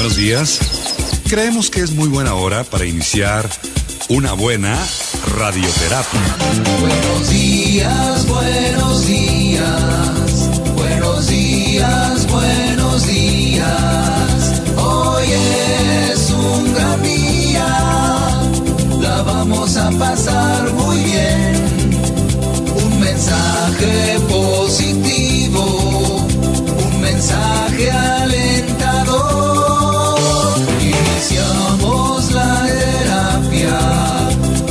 buenos días. Creemos que es muy buena hora para iniciar una buena radioterapia. Buenos días, buenos días, buenos días, buenos días. Hoy es un gran día, la vamos a pasar muy bien. Un mensaje positivo, un mensaje alentador. Iniciamos la terapia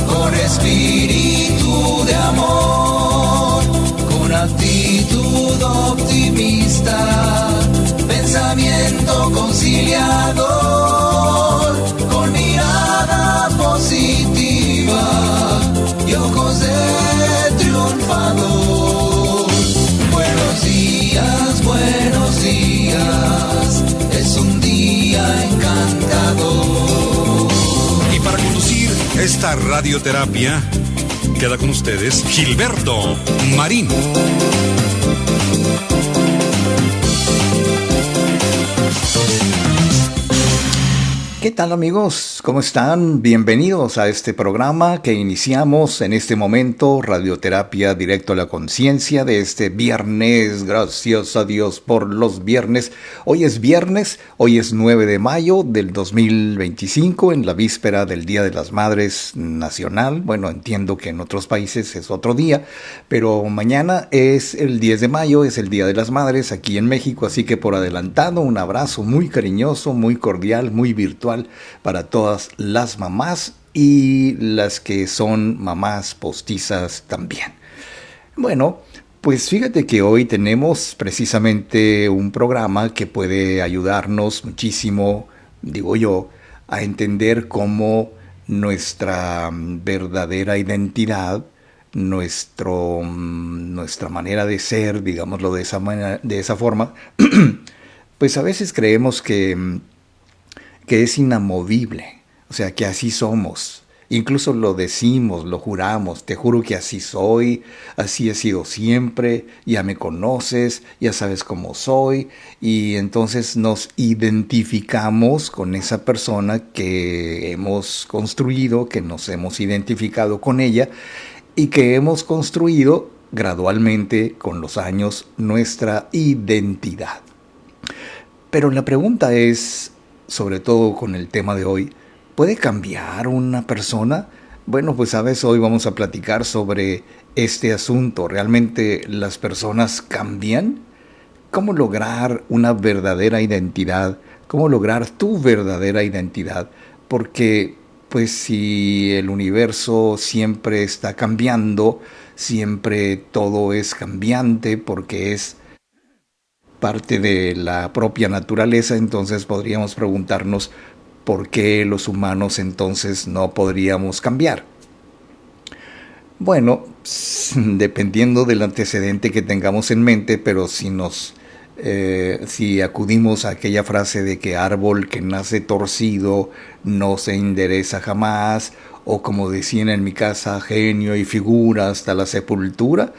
con espíritu de amor, con actitud optimista, pensamiento conciliador, con mirada positiva y ojos de triunfador. Buenos días, es un día encantador. Y para conducir esta radioterapia, queda con ustedes Gilberto Marín. ¿Qué tal, amigos? ¿Cómo están? Bienvenidos a este programa que iniciamos en este momento, Radioterapia Directo a la Conciencia, de este viernes. Gracias a Dios por los viernes. Hoy es viernes, hoy es 9 de mayo del 2025, en la víspera del Día de las Madres Nacional. Bueno, entiendo que en otros países es otro día, pero mañana es el 10 de mayo, es el Día de las Madres aquí en México, así que por adelantado un abrazo muy cariñoso, muy cordial, muy virtual para todas las mamás y las que son mamás postizas también. Bueno, pues fíjate que hoy tenemos precisamente un programa que puede ayudarnos muchísimo, digo yo, a entender cómo nuestra verdadera identidad, nuestra manera de ser, digámoslo de esa forma, pues a veces creemos que es inamovible, o sea, que así somos. Incluso lo decimos, lo juramos, te juro que así soy, así he sido siempre, ya me conoces, ya sabes cómo soy, y entonces nos identificamos con esa persona que hemos construido, que nos hemos identificado con ella, y que hemos construido gradualmente con los años nuestra identidad. Pero la pregunta es, sobre todo con el tema de hoy, ¿puede cambiar una persona? Bueno, pues sabes, hoy vamos a platicar sobre este asunto. ¿Realmente las personas cambian? ¿Cómo lograr una verdadera identidad? ¿Cómo lograr tu verdadera identidad? Porque, pues si el universo siempre está cambiando, siempre todo es cambiante porque es parte de la propia naturaleza, entonces podríamos preguntarnos por qué los humanos entonces no podríamos cambiar. Bueno, dependiendo del antecedente que tengamos en mente, pero si acudimos a aquella frase de que árbol que nace torcido no se endereza jamás, o como decían en mi casa, genio y figura hasta la sepultura.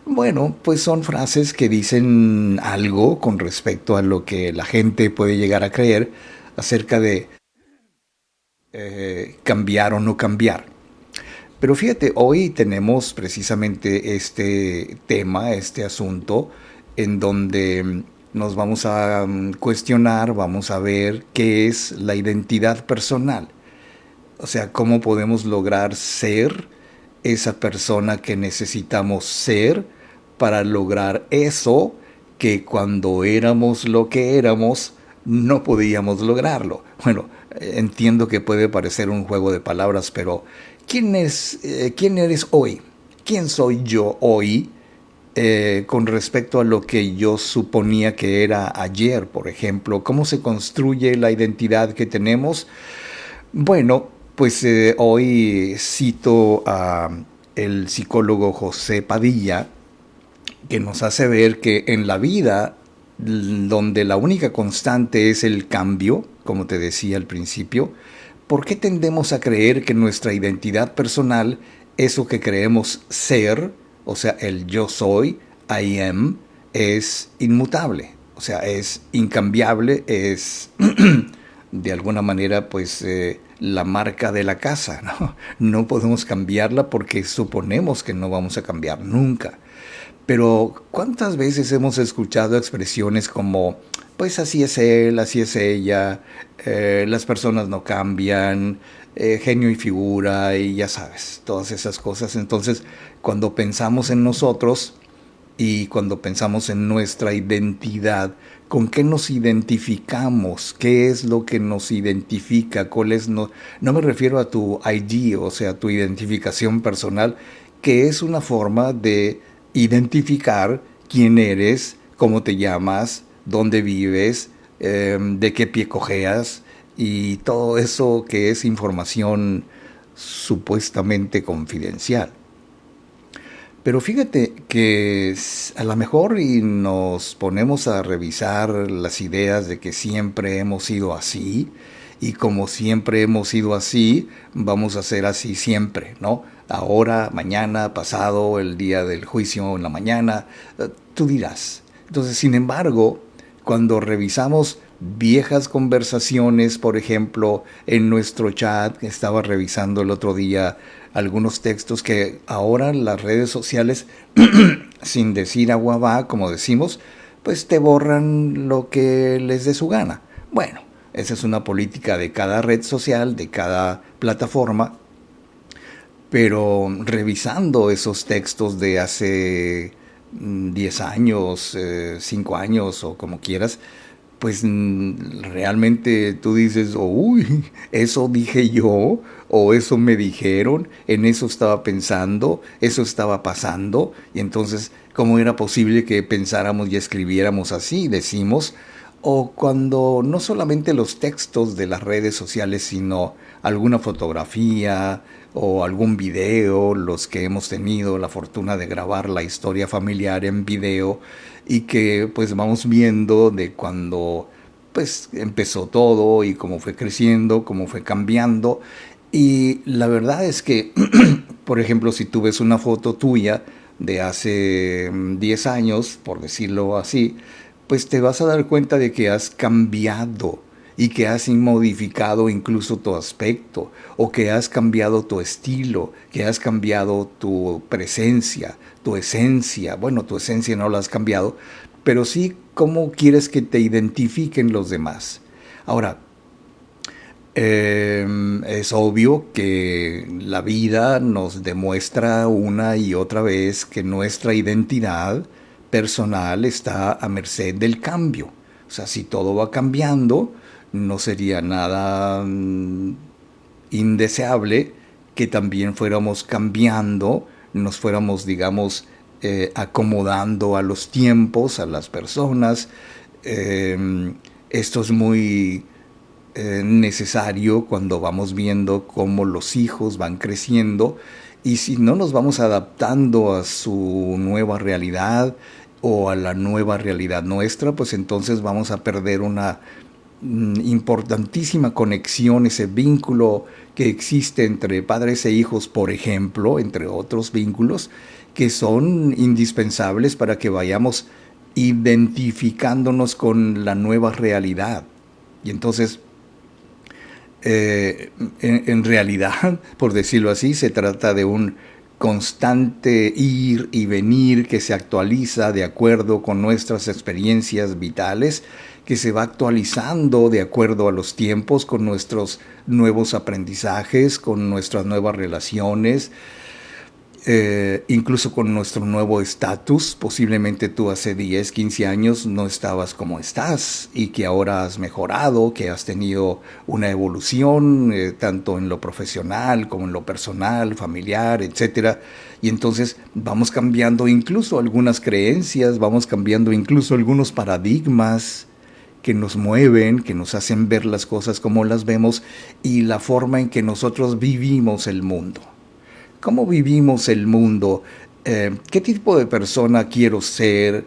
Bueno, pues son frases que dicen algo con respecto a lo que la gente puede llegar a creer acerca de cambiar o no cambiar. Pero fíjate, hoy tenemos precisamente este tema, este asunto, en donde nos vamos a cuestionar, vamos a ver qué es la identidad personal. O sea, cómo podemos lograr ser esa persona que necesitamos ser para lograr eso que cuando éramos lo que éramos no podíamos lograrlo. Bueno, entiendo que puede parecer un juego de palabras, pero ¿quién eres hoy? ¿Quién soy yo hoy con respecto a lo que yo suponía que era ayer, por ejemplo? ¿Cómo se construye la identidad que tenemos? Bueno, pues hoy cito a el psicólogo José Padilla, que nos hace ver que en la vida, donde la única constante es el cambio, como te decía al principio, ¿por qué tendemos a creer que nuestra identidad personal, eso que creemos ser, o sea, el yo soy, I am, es inmutable? O sea, es incambiable, es de alguna manera, pues la marca de la casa, ¿no? No podemos cambiarla porque suponemos que no vamos a cambiar nunca. Pero ¿cuántas veces hemos escuchado expresiones como, pues así es él, así es ella, las personas no cambian, genio y figura, y ya sabes, todas esas cosas? Entonces, cuando pensamos en nosotros y cuando pensamos en nuestra identidad, ¿con qué nos identificamos? ¿Qué es lo que nos identifica? ¿Cuál es no me refiero a tu ID, o sea, tu identificación personal, que es una forma de identificar quién eres, cómo te llamas, dónde vives, de qué pie cojeas y todo eso que es información supuestamente confidencial. Pero fíjate que a lo mejor y nos ponemos a revisar las ideas de que siempre hemos sido así, y como siempre hemos sido así, vamos a ser así siempre, ¿no? Ahora, mañana, pasado, el día del juicio en la mañana, tú dirás. Entonces, sin embargo, cuando revisamos viejas conversaciones, por ejemplo, en nuestro chat, estaba revisando el otro día algunos textos que ahora las redes sociales, sin decir agua va, como decimos, pues te borran lo que les dé su gana. Bueno, esa es una política de cada red social, de cada plataforma, pero revisando esos textos de hace 10 años, 5 años o como quieras, pues realmente tú dices, oh, uy, eso dije yo, o eso me dijeron, en eso estaba pensando, eso estaba pasando, y entonces, ¿cómo era posible que pensáramos y escribiéramos así? Decimos, o cuando no solamente los textos de las redes sociales, sino alguna fotografía o algún video, los que hemos tenido la fortuna de grabar la historia familiar en video, y que pues vamos viendo de cuando pues empezó todo y cómo fue creciendo, cómo fue cambiando. Y la verdad es que, por ejemplo, si tú ves una foto tuya de hace 10 años, por decirlo así, pues te vas a dar cuenta de que has cambiado y que has modificado incluso tu aspecto, o que has cambiado tu estilo, que has cambiado tu presencia, tu esencia. Bueno, tu esencia no la has cambiado, pero sí cómo quieres que te identifiquen los demás. Ahora, es obvio que la vida nos demuestra una y otra vez que nuestra identidad personal está a merced del cambio. O sea, si todo va cambiando, no sería nada indeseable que también fuéramos cambiando, nos fuéramos, digamos, acomodando a los tiempos, a las personas. Esto es muy necesario cuando vamos viendo cómo los hijos van creciendo, y si no nos vamos adaptando a su nueva realidad o a la nueva realidad nuestra, pues entonces vamos a perder una importantísima conexión, ese vínculo que existe entre padres e hijos, por ejemplo, entre otros vínculos que son indispensables para que vayamos identificándonos con la nueva realidad. Y entonces, en realidad, por decirlo así, se trata de un constante ir y venir que se actualiza de acuerdo con nuestras experiencias vitales, que se va actualizando de acuerdo a los tiempos, con nuestros nuevos aprendizajes, con nuestras nuevas relaciones, incluso con nuestro nuevo estatus. Posiblemente tú hace 10, 15 años no estabas como estás, y que ahora has mejorado, que has tenido una evolución, tanto en lo profesional como en lo personal, familiar, etcétera. Y entonces vamos cambiando incluso algunas creencias, vamos cambiando incluso algunos paradigmas que nos mueven, que nos hacen ver las cosas como las vemos, y la forma en que nosotros vivimos el mundo. ¿Cómo vivimos el mundo? ¿Qué tipo de persona quiero ser?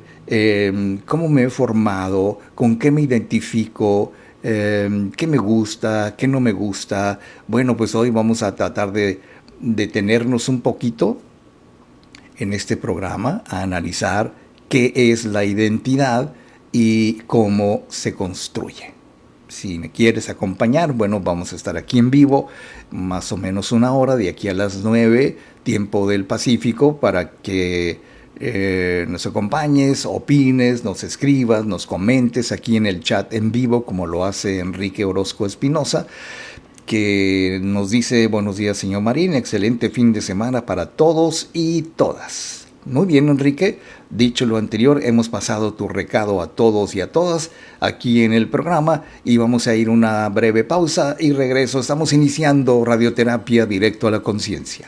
¿Cómo me he formado? ¿Con qué me identifico? ¿Qué me gusta? ¿Qué no me gusta? Bueno, pues hoy vamos a tratar de detenernos un poquito en este programa a analizar qué es la identidad y cómo se construye. Si me quieres acompañar, bueno, vamos a estar aquí en vivo, más o menos una hora, de aquí a las 9, tiempo del Pacífico, para que nos acompañes, opines, nos escribas, nos comentes aquí en el chat en vivo, como lo hace Enrique Orozco Espinosa, que nos dice: buenos días, señor Marín, excelente fin de semana para todos y todas. Muy bien, Enrique, dicho lo anterior, hemos pasado tu recado a todos y a todas aquí en el programa y vamos a ir una breve pausa y regreso. Estamos iniciando Radioterapia Directo a la Conciencia.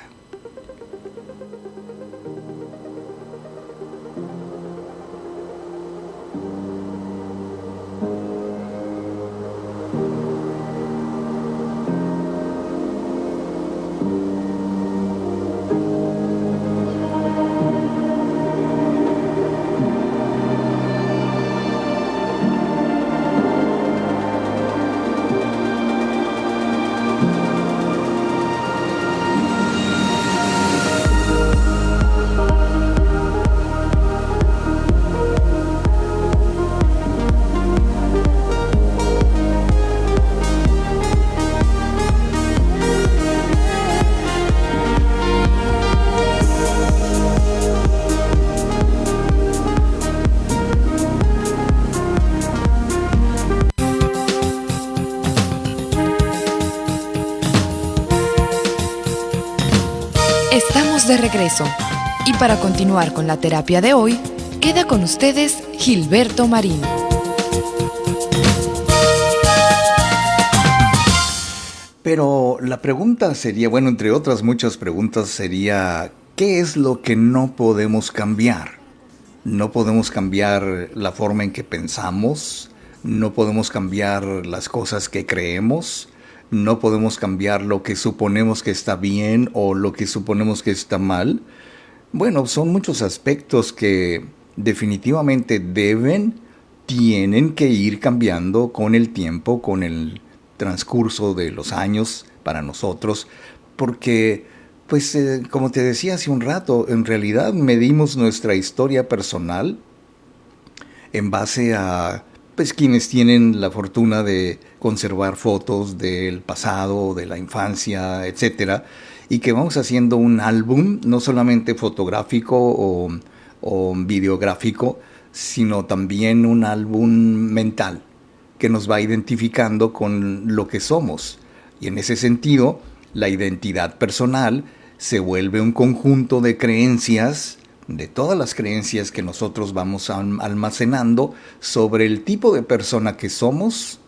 Estamos de regreso y para continuar con la terapia de hoy, queda con ustedes Gilberto Marín. Pero la pregunta sería, bueno, entre otras muchas preguntas sería: ¿qué es lo que no podemos cambiar? No podemos cambiar la forma en que pensamos, no podemos cambiar las cosas que creemos, no podemos cambiar lo que suponemos que está bien o lo que suponemos que está mal. Bueno, son muchos aspectos que definitivamente tienen que ir cambiando con el tiempo, con el transcurso de los años para nosotros, porque, pues, como te decía hace un rato, en realidad medimos nuestra historia personal en base a, pues, quienes tienen la fortuna de conservar fotos del pasado, de la infancia, etcétera, y que vamos haciendo un álbum, no solamente fotográfico o videográfico, sino también un álbum mental que nos va identificando con lo que somos. Y en ese sentido, la identidad personal se vuelve un conjunto de creencias, de todas las creencias que nosotros vamos almacenando sobre el tipo de persona que somos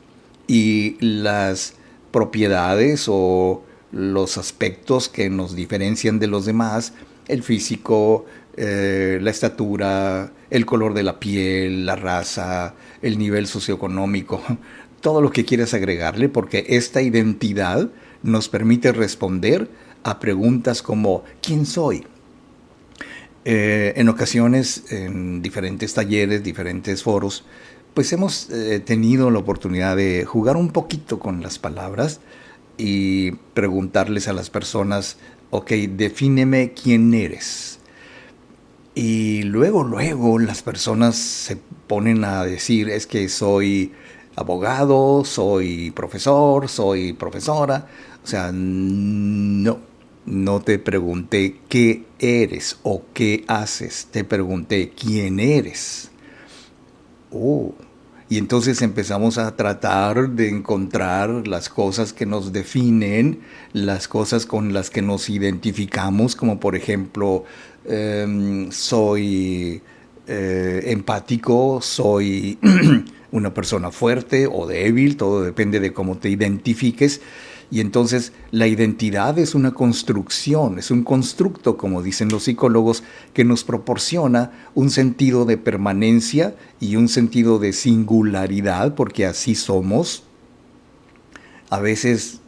y las propiedades o los aspectos que nos diferencian de los demás: el físico, la estatura, el color de la piel, la raza, el nivel socioeconómico, todo lo que quieras agregarle, porque esta identidad nos permite responder a preguntas como ¿quién soy? En ocasiones, en diferentes talleres, diferentes foros, pues hemos tenido la oportunidad de jugar un poquito con las palabras y preguntarles a las personas: ok, defíneme quién eres. Y luego las personas se ponen a decir: es que soy abogado, soy profesor, soy profesora. O sea, no te pregunté qué eres o qué haces, te pregunté quién eres. Oh, y entonces empezamos a tratar de encontrar las cosas que nos definen, las cosas con las que nos identificamos, como por ejemplo, soy empático, soy una persona fuerte o débil, todo depende de cómo te identifiques. Y entonces la identidad es una construcción, es un constructo, como dicen los psicólogos, que nos proporciona un sentido de permanencia y un sentido de singularidad, porque así somos. A veces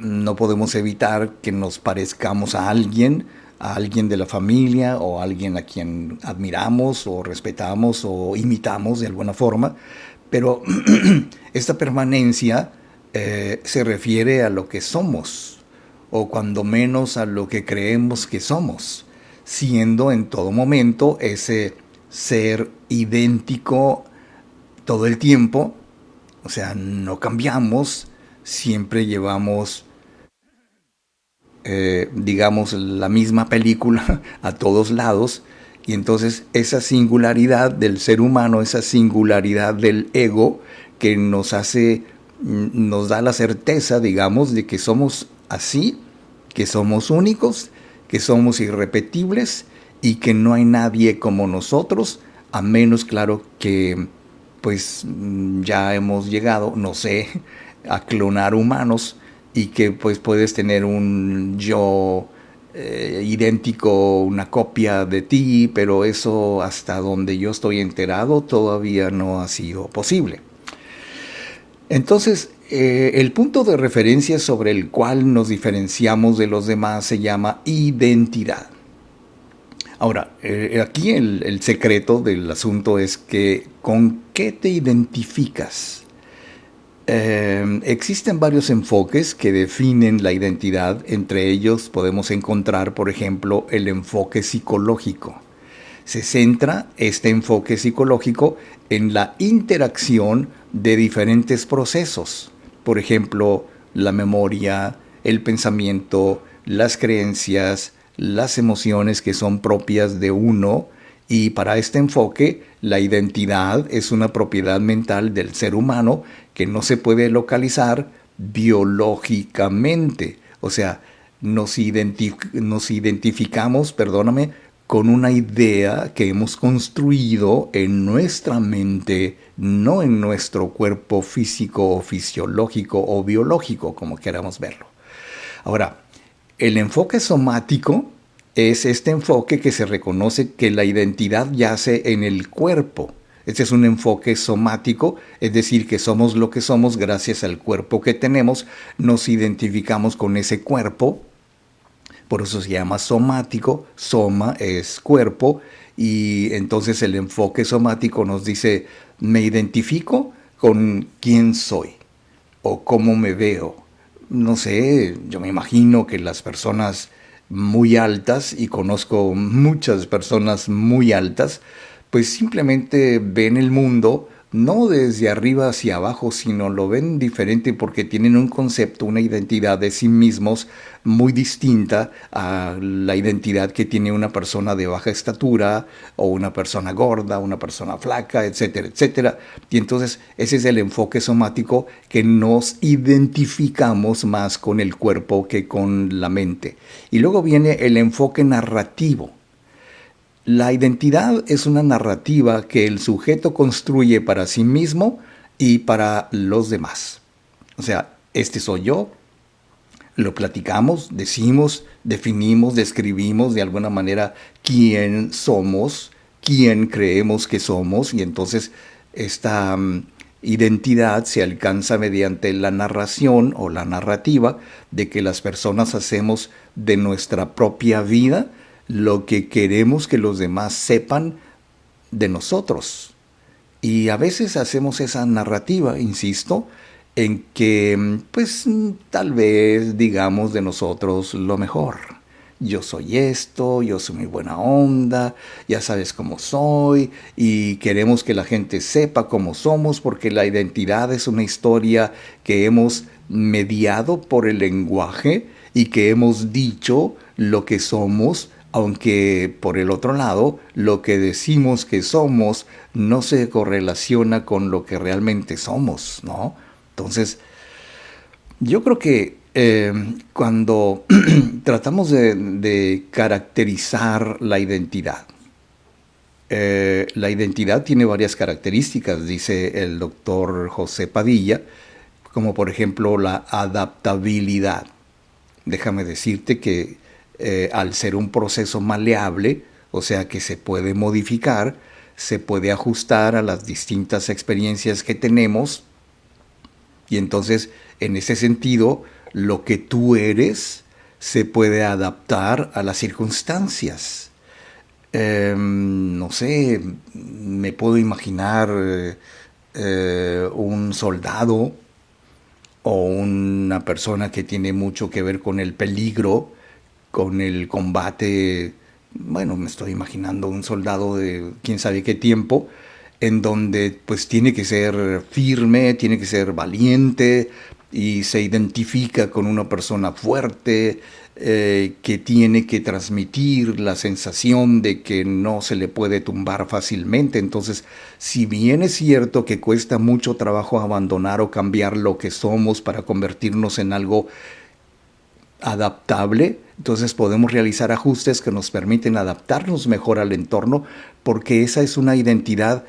no podemos evitar que nos parezcamos a alguien de la familia o a alguien a quien admiramos o respetamos o imitamos de alguna forma, pero esta permanencia se refiere a lo que somos, o cuando menos a lo que creemos que somos, siendo en todo momento ese ser idéntico todo el tiempo, O sea, no cambiamos, siempre llevamos, digamos, la misma película a todos lados. Y entonces esa singularidad del ser humano, esa singularidad del ego que nos hace, nos da la certeza, digamos, de que somos así, que somos únicos, que somos irrepetibles y que no hay nadie como nosotros, a menos, claro, que pues ya hemos llegado, no sé, a clonar humanos y que pues puedes tener un yo idéntico, una copia de ti, pero eso hasta donde yo estoy enterado todavía no ha sido posible. Entonces, el punto de referencia sobre el cual nos diferenciamos de los demás se llama identidad. Ahora, aquí el secreto del asunto es que ¿con qué te identificas? Existen varios enfoques que definen la identidad. Entre ellos podemos encontrar, por ejemplo, el enfoque psicológico. Se centra este enfoque psicológico en la interacción de diferentes procesos. Por ejemplo, la memoria, el pensamiento, las creencias, las emociones que son propias de uno. Y para este enfoque, la identidad es una propiedad mental del ser humano que no se puede localizar biológicamente. O sea, nos identificamos, con una idea que hemos construido en nuestra mente, no en nuestro cuerpo físico o fisiológico o biológico, como queramos verlo. Ahora, el enfoque somático es este enfoque que se reconoce que la identidad yace en el cuerpo. Este es un enfoque somático, es decir, que somos lo que somos gracias al cuerpo que tenemos, nos identificamos con ese cuerpo, por eso se llama somático, soma es cuerpo, y entonces el enfoque somático nos dice, me identifico con quién soy o cómo me veo. No sé, yo me imagino que las personas muy altas, y conozco muchas personas muy altas, pues simplemente ven el mundo no desde arriba hacia abajo, sino lo ven diferente porque tienen un concepto, una identidad de sí mismos muy distinta a la identidad que tiene una persona de baja estatura o una persona gorda, una persona flaca, etcétera, etcétera. Y entonces ese es el enfoque somático, que nos identificamos más con el cuerpo que con la mente. Y luego viene el enfoque narrativo. La identidad es una narrativa que el sujeto construye para sí mismo y para los demás. O sea, este soy yo, lo platicamos, decimos, definimos, describimos de alguna manera quién somos, quién creemos que somos, y entonces esta identidad se alcanza mediante la narración o la narrativa de que las personas hacemos de nuestra propia vida lo que queremos que los demás sepan de nosotros. Y a veces hacemos esa narrativa, insisto, en que pues tal vez digamos de nosotros lo mejor. Yo soy esto, yo soy muy buena onda, ya sabes cómo soy, y queremos que la gente sepa cómo somos porque la identidad es una historia que hemos mediado por el lenguaje y que hemos dicho lo que somos, aunque por el otro lado, lo que decimos que somos no se correlaciona con lo que realmente somos, ¿no? Entonces, yo creo que cuando tratamos de caracterizar la identidad tiene varias características, dice el doctor José Padilla, como por ejemplo la adaptabilidad. Déjame decirte que al ser un proceso maleable, o sea que se puede modificar, se puede ajustar a las distintas experiencias que tenemos, y entonces en ese sentido lo que tú eres se puede adaptar a las circunstancias. No sé, me puedo imaginar un soldado o una persona que tiene mucho que ver con el peligro, con el combate. Bueno, me estoy imaginando un soldado de quién sabe qué tiempo, en donde pues tiene que ser firme, tiene que ser valiente y se identifica con una persona fuerte, que tiene que transmitir la sensación de que no se le puede tumbar fácilmente. Entonces, si bien es cierto que cuesta mucho trabajo abandonar o cambiar lo que somos para convertirnos en algo adaptable, entonces podemos realizar ajustes que nos permiten adaptarnos mejor al entorno, porque esa es una identidad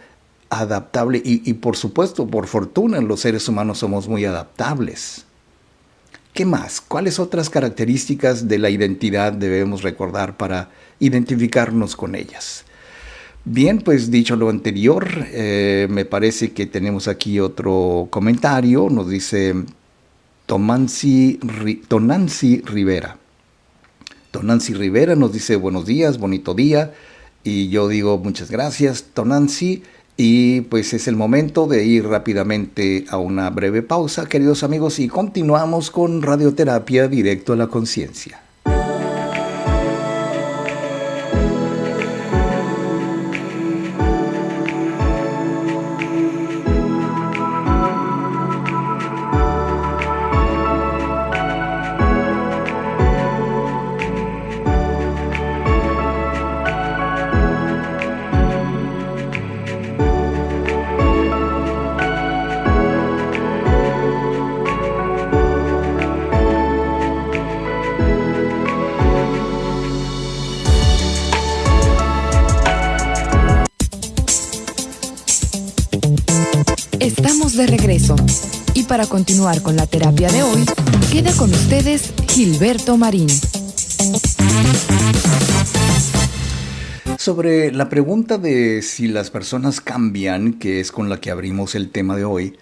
adaptable y por supuesto, por fortuna, los seres humanos somos muy adaptables. ¿Qué más? ¿Cuáles otras características de la identidad debemos recordar para identificarnos con ellas? Bien, pues dicho lo anterior, me parece que tenemos aquí otro comentario. Nos dice Tonancy Rivera. Tonancy Rivera nos dice buenos días, bonito día. Y yo digo muchas gracias, Tonancy. Y pues es el momento de ir rápidamente a una breve pausa, queridos amigos, y continuamos con Radioterapia Directo a la Conciencia. Estamos de regreso y para continuar con la terapia de hoy, queda con ustedes Gilberto Marín. Sobre la pregunta de si las personas cambian, que es con la que abrimos el tema de hoy,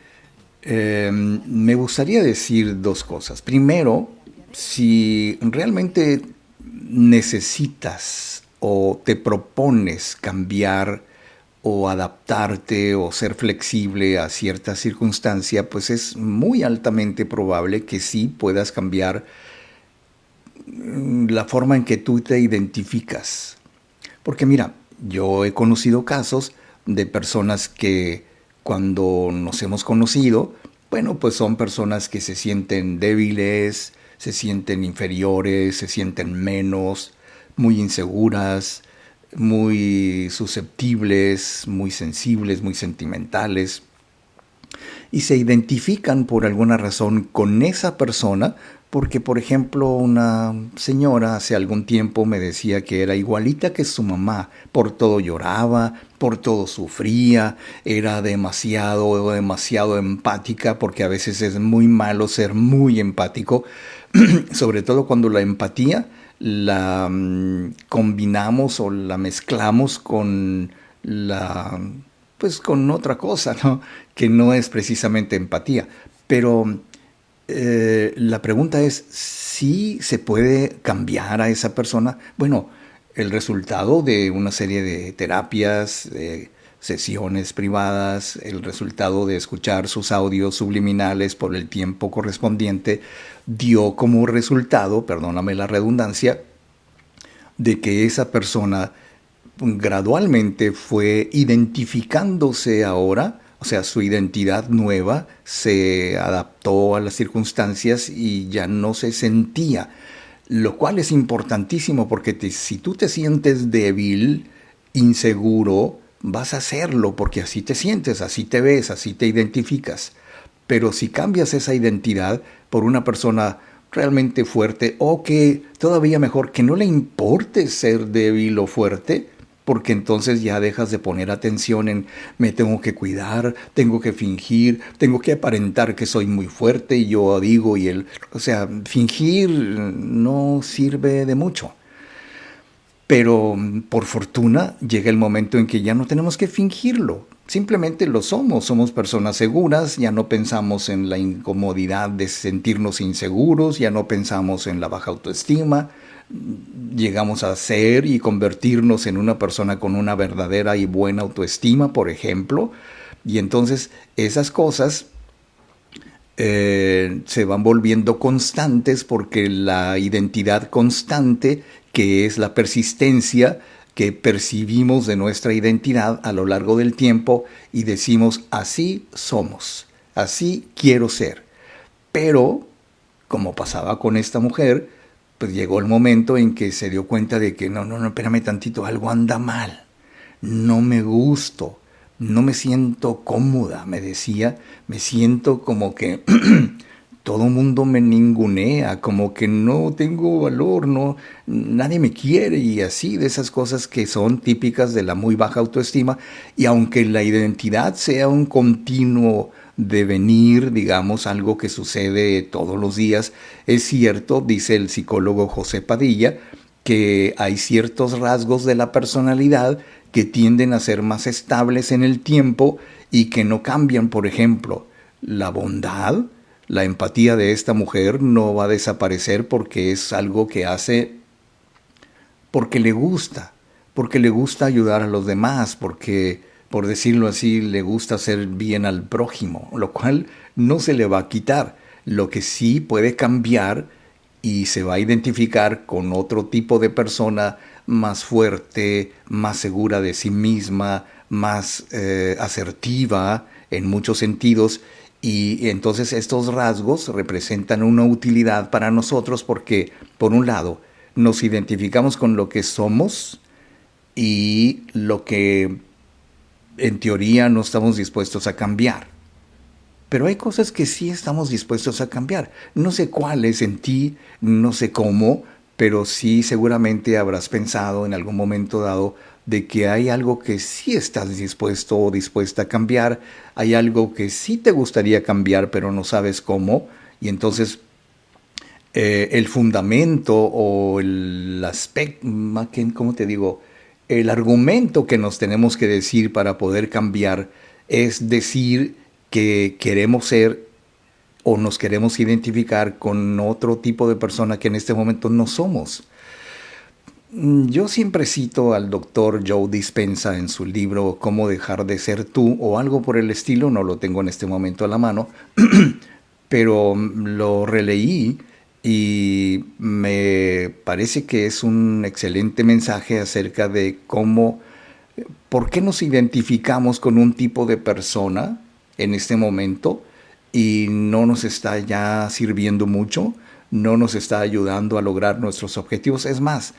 me gustaría decir dos cosas. Primero, si realmente necesitas o te propones cambiar o adaptarte o ser flexible a cierta circunstancia, pues es muy altamente probable que sí puedas cambiar la forma en que tú te identificas. Porque mira, yo he conocido casos de personas que cuando nos hemos conocido, bueno, pues son personas que se sienten débiles, se sienten inferiores, se sienten menos, muy inseguras, muy susceptibles, muy sensibles, muy sentimentales, y se identifican por alguna razón con esa persona, porque por ejemplo una señora hace algún tiempo me decía que era igualita que su mamá, por todo lloraba, por todo sufría, era demasiado empática, porque a veces es muy malo ser muy empático, sobre todo cuando la empatía la combinamos o la mezclamos con con otra cosa, ¿no? Que no es precisamente empatía. Pero la pregunta es si se puede cambiar a esa persona. Bueno, el resultado de una serie de terapias, de sesiones privadas, el resultado de escuchar sus audios subliminales por el tiempo correspondiente, dio como resultado, perdóname la redundancia, de que esa persona gradualmente fue identificándose ahora, o sea, su identidad nueva se adaptó a las circunstancias y ya no se sentía, lo cual es importantísimo porque si tú te sientes débil, inseguro, vas a hacerlo porque así te sientes, así te ves, así te identificas. Pero si cambias esa identidad por una persona realmente fuerte o que todavía mejor, que no le importe ser débil o fuerte, porque entonces ya dejas de poner atención en me tengo que cuidar, tengo que fingir, tengo que aparentar que soy muy fuerte y yo digo y él, o sea, fingir no sirve de mucho. Pero por fortuna llega el momento en que ya no tenemos que fingirlo. Simplemente lo somos personas seguras, ya no pensamos en la incomodidad de sentirnos inseguros, ya no pensamos en la baja autoestima, llegamos a ser y convertirnos en una persona con una verdadera y buena autoestima, por ejemplo, y entonces esas cosas se van volviendo constantes porque la identidad constante, que es la persistencia, que percibimos de nuestra identidad a lo largo del tiempo y decimos, así somos, así quiero ser. Pero, como pasaba con esta mujer, pues llegó el momento en que se dio cuenta de que no, espérame tantito, algo anda mal. No me gusto, no me siento cómoda, me decía, me siento como que todo el mundo me ningunea, como que no tengo valor, no, nadie me quiere y así, de esas cosas que son típicas de la muy baja autoestima. Y aunque la identidad sea un continuo devenir, digamos, algo que sucede todos los días, es cierto, dice el psicólogo José Padilla, que hay ciertos rasgos de la personalidad que tienden a ser más estables en el tiempo y que no cambian. Por ejemplo, la bondad, la empatía de esta mujer no va a desaparecer porque es algo que hace porque le gusta ayudar a los demás, porque, por decirlo así, le gusta hacer bien al prójimo, lo cual no se le va a quitar. Lo que sí puede cambiar y se va a identificar con otro tipo de persona más fuerte, más segura de sí misma, más asertiva en muchos sentidos. Y entonces estos rasgos representan una utilidad para nosotros porque, por un lado, nos identificamos con lo que somos y lo que en teoría no estamos dispuestos a cambiar. Pero hay cosas que sí estamos dispuestos a cambiar. No sé cuáles en ti, no sé cómo, pero sí seguramente habrás pensado en algún momento dado de que hay algo que sí estás dispuesto o dispuesta a cambiar, hay algo que sí te gustaría cambiar, pero no sabes cómo, y entonces el fundamento o el aspecto, ¿cómo te digo? El argumento que nos tenemos que decir para poder cambiar es decir que queremos ser o nos queremos identificar con otro tipo de persona que en este momento no somos. Yo siempre cito al doctor Joe Dispenza en su libro Cómo dejar de ser tú o algo por el estilo, no lo tengo en este momento a la mano, pero lo releí y me parece que es un excelente mensaje acerca de por qué nos identificamos con un tipo de persona en este momento y no nos está ya sirviendo mucho, no nos está ayudando a lograr nuestros objetivos. Es más,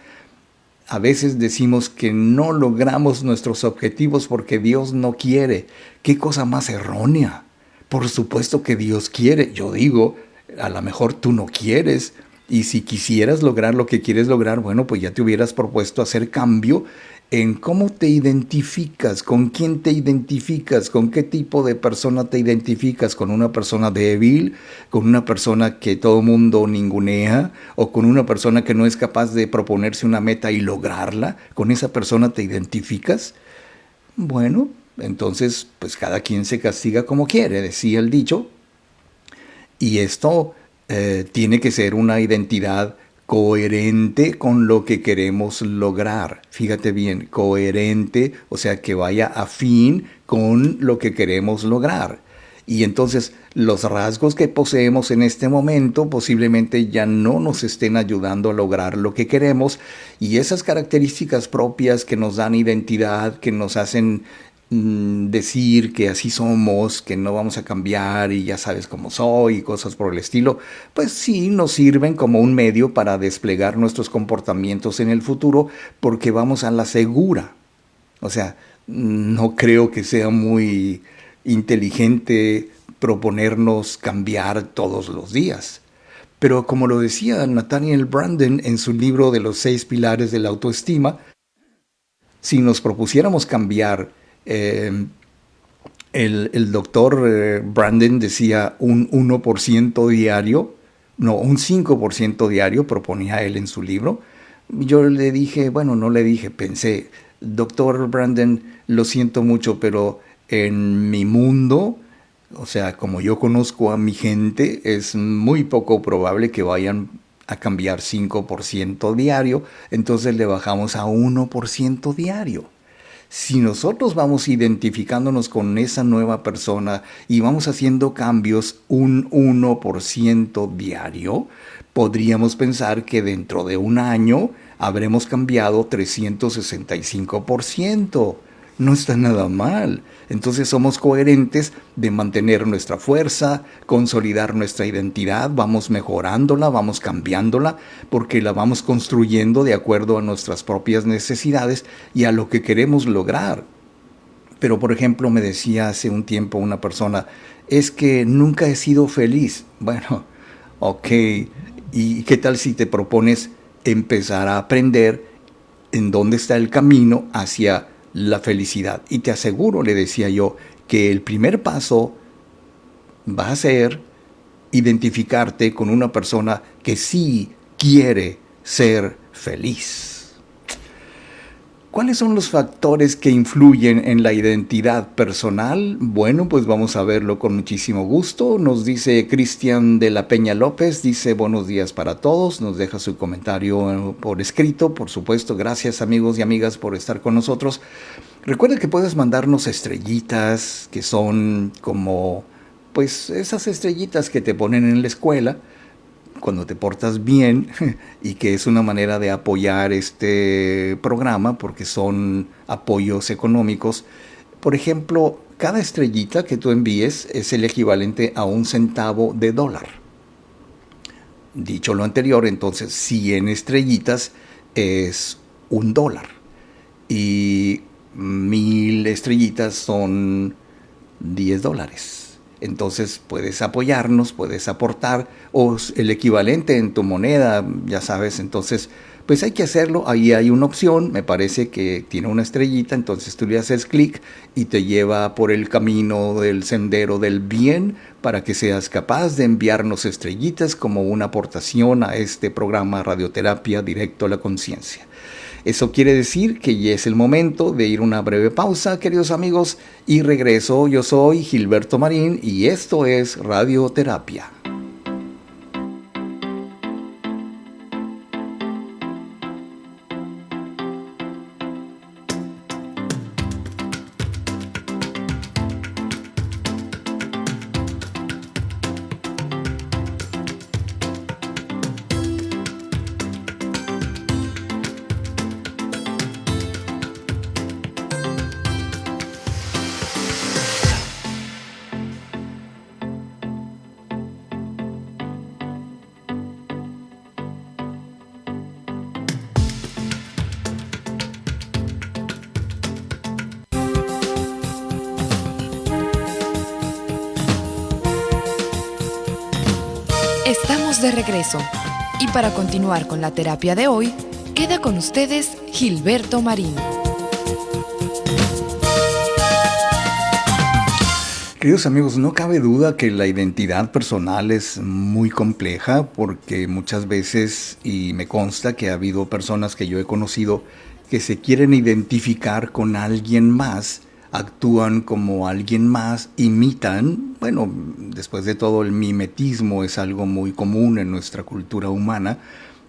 a veces decimos que no logramos nuestros objetivos porque Dios no quiere. ¿Qué cosa más errónea? Por supuesto que Dios quiere. Yo digo, a lo mejor tú no quieres. Y si quisieras lograr lo que quieres lograr, bueno, pues ya te hubieras propuesto hacer cambio en cómo te identificas, con quién te identificas, con qué tipo de persona te identificas, con una persona débil, con una persona que todo mundo ningunea, o con una persona que no es capaz de proponerse una meta y lograrla. ¿Con esa persona te identificas? Bueno, entonces pues cada quien se castiga como quiere, decía el dicho, y esto tiene que ser una identidad coherente con lo que queremos lograr. Fíjate bien, coherente, o sea, que vaya afín con lo que queremos lograr. Y entonces los rasgos que poseemos en este momento posiblemente ya no nos estén ayudando a lograr lo que queremos, y esas características propias que nos dan identidad, que nos hacen decir que así somos, que no vamos a cambiar y ya sabes cómo soy y cosas por el estilo, pues sí nos sirven como un medio para desplegar nuestros comportamientos en el futuro porque vamos a la segura. O sea, no creo que sea muy inteligente proponernos cambiar todos los días. Pero como lo decía Nathaniel Branden en su libro de los 6 pilares de la autoestima, si nos propusiéramos cambiar, el doctor Branden decía un 1% diario, no, un 5% diario, proponía él en su libro. Yo le dije, pensé, doctor Branden, lo siento mucho, pero en mi mundo, o sea, como yo conozco a mi gente, es muy poco probable que vayan a cambiar 5% diario, entonces le bajamos a 1% diario. Si nosotros vamos identificándonos con esa nueva persona y vamos haciendo cambios un 1% diario, podríamos pensar que dentro de un año habremos cambiado 365%. No está nada mal. Entonces somos coherentes de mantener nuestra fuerza, consolidar nuestra identidad, vamos mejorándola, vamos cambiándola, porque la vamos construyendo de acuerdo a nuestras propias necesidades y a lo que queremos lograr. Pero, por ejemplo, me decía hace un tiempo una persona, es que nunca he sido feliz. Bueno, ok, ¿y qué tal si te propones empezar a aprender en dónde está el camino hacia la felicidad? Y te aseguro, le decía yo, que el primer paso va a ser identificarte con una persona que sí quiere ser feliz. ¿Cuáles son los factores que influyen en la identidad personal? Bueno, pues vamos a verlo con muchísimo gusto. Nos dice Cristian de la Peña López, dice buenos días para todos, nos deja su comentario por escrito, por supuesto. Gracias amigos y amigas por estar con nosotros. Recuerda que puedes mandarnos estrellitas que son como, pues esas estrellitas que te ponen en la escuela cuando te portas bien y que es una manera de apoyar este programa porque son apoyos económicos. Por ejemplo, cada estrellita que tú envíes es el equivalente a $1. Dicho lo anterior, entonces 100 estrellitas es $1 y 1000 estrellitas son $10. Entonces puedes apoyarnos, puedes aportar, o el equivalente en tu moneda, ya sabes. Entonces, pues hay que hacerlo. Ahí hay una opción, me parece que tiene una estrellita, entonces tú le haces clic y te lleva por el camino del sendero del bien para que seas capaz de enviarnos estrellitas como una aportación a este programa Radioterapia Directo a la Conciencia. Eso quiere decir que ya es el momento de ir a una breve pausa, queridos amigos, y regreso. Yo soy Gilberto Marín y esto es Radioterapia. Estamos de regreso y para continuar con la terapia de hoy, queda con ustedes Gilberto Marín. Queridos amigos, no cabe duda que la identidad personal es muy compleja porque muchas veces, y me consta que ha habido personas que yo he conocido que se quieren identificar con alguien más, actúan como alguien más, imitan. Bueno, después de todo el mimetismo es algo muy común en nuestra cultura humana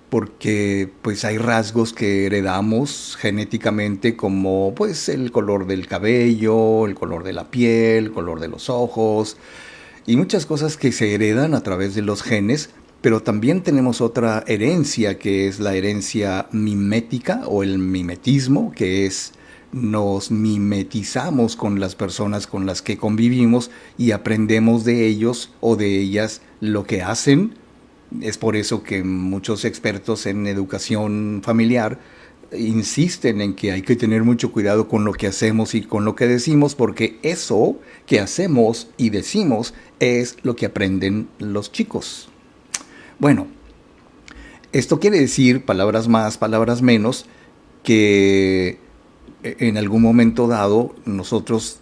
porque pues hay rasgos que heredamos genéticamente como pues el color del cabello, el color de la piel, el color de los ojos y muchas cosas que se heredan a través de los genes. Pero también tenemos otra herencia que es la herencia mimética o el mimetismo, que es nos mimetizamos con las personas con las que convivimos y aprendemos de ellos o de ellas lo que hacen. Es por eso que muchos expertos en educación familiar insisten en que hay que tener mucho cuidado con lo que hacemos y con lo que decimos, porque eso que hacemos y decimos es lo que aprenden los chicos. Bueno, esto quiere decir, palabras más, palabras menos, que en algún momento dado nosotros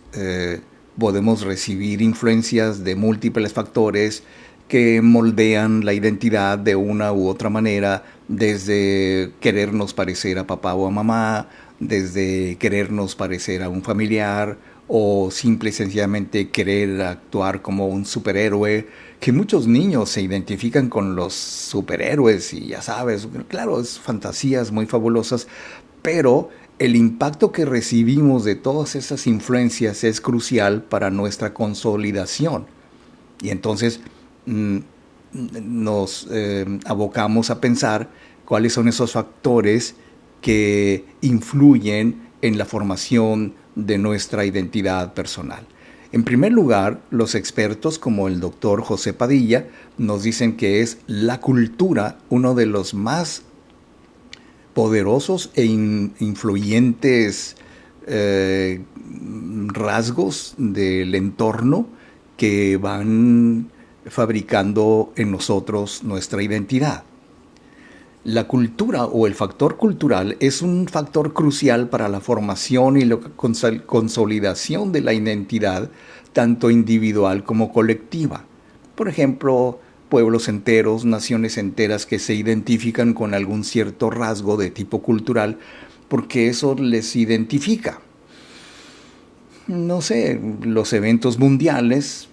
podemos recibir influencias de múltiples factores que moldean la identidad de una u otra manera, desde querernos parecer a papá o a mamá, desde querernos parecer a un familiar, o simple y sencillamente querer actuar como un superhéroe, que muchos niños se identifican con los superhéroes y ya sabes, claro, es fantasías muy fabulosas, pero el impacto que recibimos de todas esas influencias es crucial para nuestra consolidación. Y entonces nos abocamos a pensar cuáles son esos factores que influyen en la formación de nuestra identidad personal. En primer lugar, los expertos como el doctor José Padilla nos dicen que es la cultura uno de los más poderosos e influyentes rasgos del entorno que van fabricando en nosotros nuestra identidad. La cultura o el factor cultural es un factor crucial para la formación y la consolidación de la identidad, tanto individual como colectiva. Por ejemplo, pueblos enteros, naciones enteras que se identifican con algún cierto rasgo de tipo cultural, porque eso les identifica. No sé, los eventos mundiales.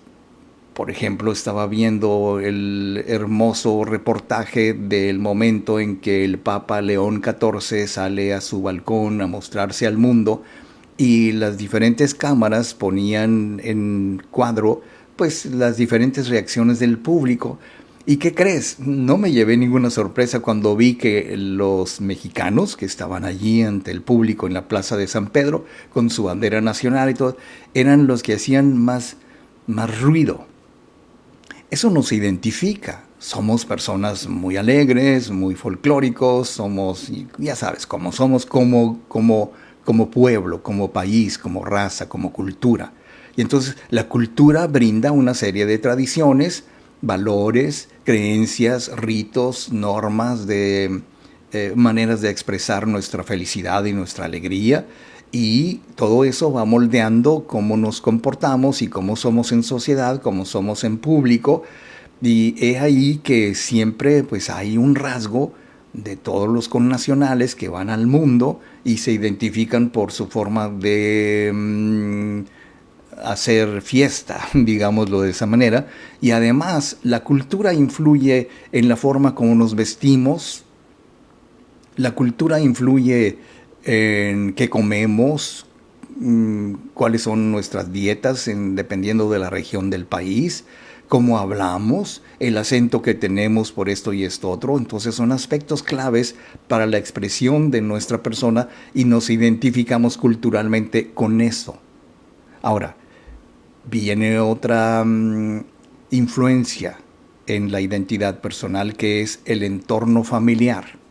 Por ejemplo, estaba viendo el hermoso reportaje del momento en que el Papa León XIV sale a su balcón a mostrarse al mundo y las diferentes cámaras ponían en cuadro pues las diferentes reacciones del público. ¿Y qué crees? No me llevé ninguna sorpresa cuando vi que los mexicanos que estaban allí ante el público en la Plaza de San Pedro con su bandera nacional y todo, eran los que hacían más ruido. Eso nos identifica. Somos personas muy alegres, muy folclóricos, somos, ya sabes, como somos como pueblo, como país, como raza, como cultura. Y entonces la cultura brinda una serie de tradiciones, valores, creencias, ritos, normas, maneras de expresar nuestra felicidad y nuestra alegría. Y todo eso va moldeando cómo nos comportamos y cómo somos en sociedad, cómo somos en público. Y es ahí que siempre pues, hay un rasgo de todos los connacionales que van al mundo y se identifican por su forma de hacer fiesta, digámoslo de esa manera. Y además la cultura influye en la forma como nos vestimos. La cultura influye en qué comemos, cuáles son nuestras dietas dependiendo de la región del país, cómo hablamos, el acento que tenemos por esto y esto otro. Entonces son aspectos claves para la expresión de nuestra persona y nos identificamos culturalmente con eso. Ahora, viene otra influencia en la identidad personal que es el entorno familiar.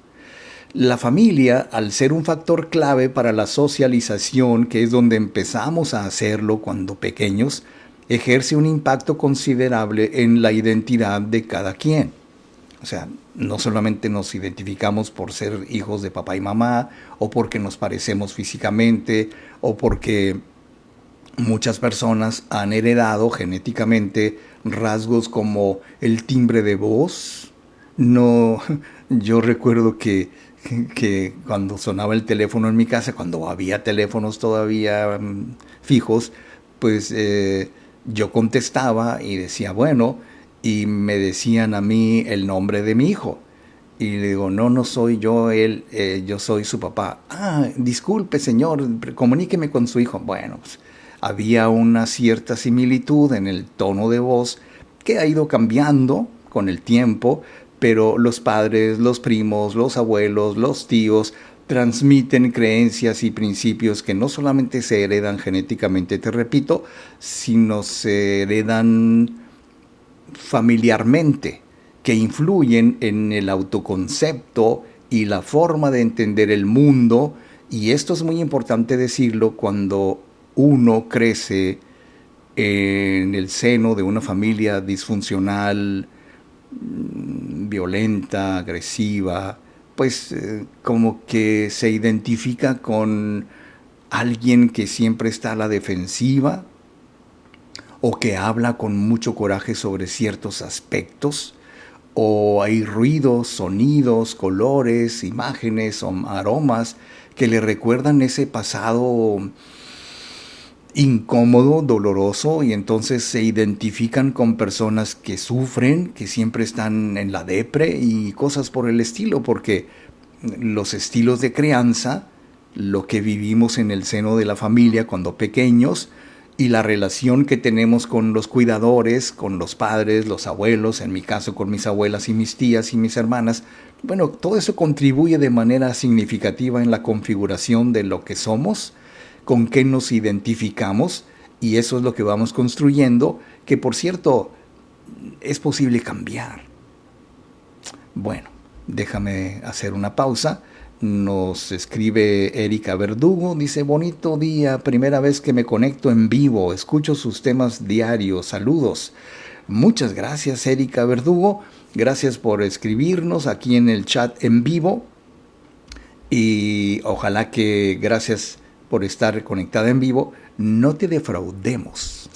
La familia, al ser un factor clave para la socialización, que es donde empezamos a hacerlo cuando pequeños, ejerce un impacto considerable en la identidad de cada quien. O sea, no solamente nos identificamos por ser hijos de papá y mamá, o porque nos parecemos físicamente, o porque muchas personas han heredado genéticamente rasgos como el timbre de voz. No, yo recuerdo que cuando sonaba el teléfono en mi casa, cuando había teléfonos todavía fijos, pues yo contestaba y decía, bueno, y me decían a mí el nombre de mi hijo. Y le digo, no soy yo él, yo soy su papá. Ah, disculpe señor, comuníqueme con su hijo. Bueno, pues había una cierta similitud en el tono de voz que ha ido cambiando con el tiempo, pero los padres, los primos, los abuelos, los tíos transmiten creencias y principios que no solamente se heredan genéticamente, te repito, sino se heredan familiarmente, que influyen en el autoconcepto y la forma de entender el mundo. Y esto es muy importante decirlo cuando uno crece en el seno de una familia disfuncional, violenta, agresiva, pues como que se identifica con alguien que siempre está a la defensiva o que habla con mucho coraje sobre ciertos aspectos, o hay ruidos, sonidos, colores, imágenes o aromas que le recuerdan ese pasado incómodo, doloroso, y entonces se identifican con personas que sufren, que siempre están en la depre y cosas por el estilo, porque los estilos de crianza, lo que vivimos en el seno de la familia cuando pequeños, y la relación que tenemos con los cuidadores, con los padres, los abuelos, en mi caso con mis abuelas y mis tías y mis hermanas, bueno, todo eso contribuye de manera significativa en la configuración de lo que somos, con qué nos identificamos, y eso es lo que vamos construyendo, que por cierto, es posible cambiar. Bueno, déjame hacer una pausa. Nos escribe Erika Verdugo, dice: bonito día, primera vez que me conecto en vivo, escucho sus temas diarios, saludos. Muchas gracias, Erika Verdugo, gracias por escribirnos aquí en el chat en vivo, y ojalá que gracias por estar conectada en vivo, no te defraudemos.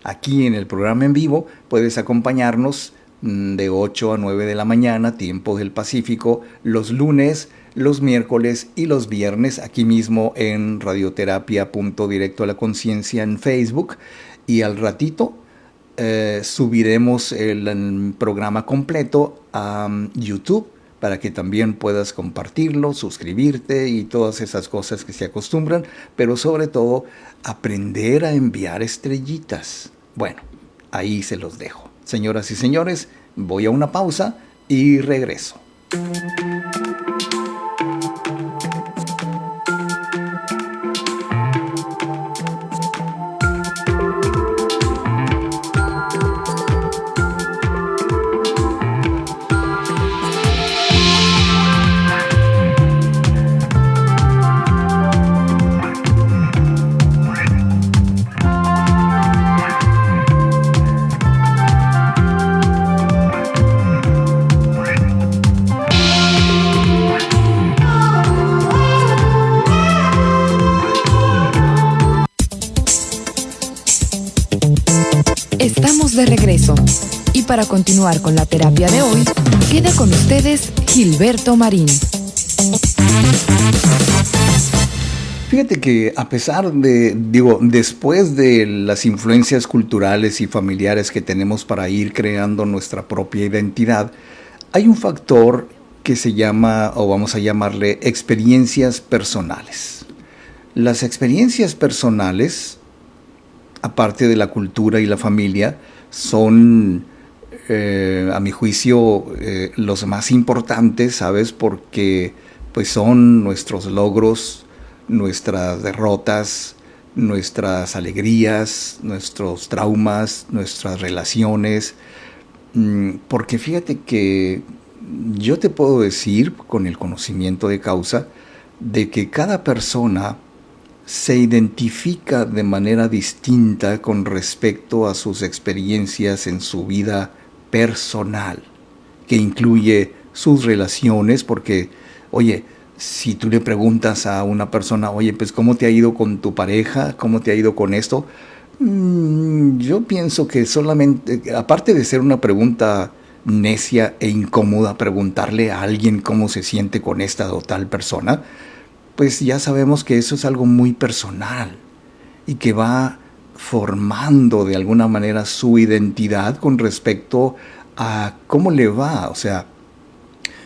Aquí en el programa en vivo puedes acompañarnos de 8 a 9 de la mañana, tiempo del Pacífico, los lunes, los miércoles y los viernes, aquí mismo en Radioterapia.Directo a la Conciencia en Facebook, y al ratito subiremos el programa completo a YouTube para que también puedas compartirlo, suscribirte y todas esas cosas que se acostumbran, pero sobre todo aprender a enviar estrellitas. Bueno, ahí se los dejo. Señoras y señores, voy a una pausa y regreso. Estamos de regreso y para continuar con la terapia de hoy, queda con ustedes Gilberto Marín. Fíjate que a pesar de, después de las influencias culturales y familiares que tenemos para ir creando nuestra propia identidad, hay un factor que se llama, o vamos a llamarle, experiencias personales. Las experiencias personales, aparte de la cultura y la familia, son, a mi juicio, los más importantes, ¿sabes? Porque pues son nuestros logros, nuestras derrotas, nuestras alegrías, nuestros traumas, nuestras relaciones. Porque fíjate que yo te puedo decir, con el conocimiento de causa, de que cada persona se identifica de manera distinta con respecto a sus experiencias en su vida personal, que incluye sus relaciones, porque, oye, si tú le preguntas a una persona, oye, pues, ¿cómo te ha ido con tu pareja? ¿Cómo te ha ido con esto? Yo pienso que solamente, aparte de ser una pregunta necia e incómoda, preguntarle a alguien cómo se siente con esta o tal persona, pues ya sabemos que eso es algo muy personal y que va formando de alguna manera su identidad con respecto a cómo le va. O sea,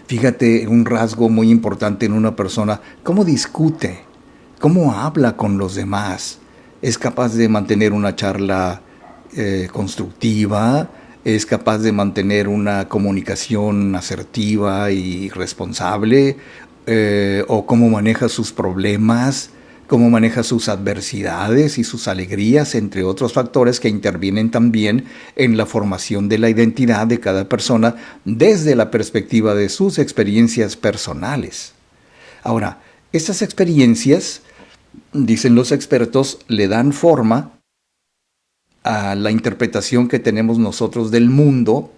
fíjate, un rasgo muy importante en una persona: cómo discute, cómo habla con los demás. Es capaz de mantener una charla constructiva, es capaz de mantener una comunicación asertiva y responsable, o cómo maneja sus problemas, cómo maneja sus adversidades y sus alegrías, entre otros factores que intervienen también en la formación de la identidad de cada persona desde la perspectiva de sus experiencias personales. Ahora, estas experiencias, dicen los expertos, le dan forma a la interpretación que tenemos nosotros del mundo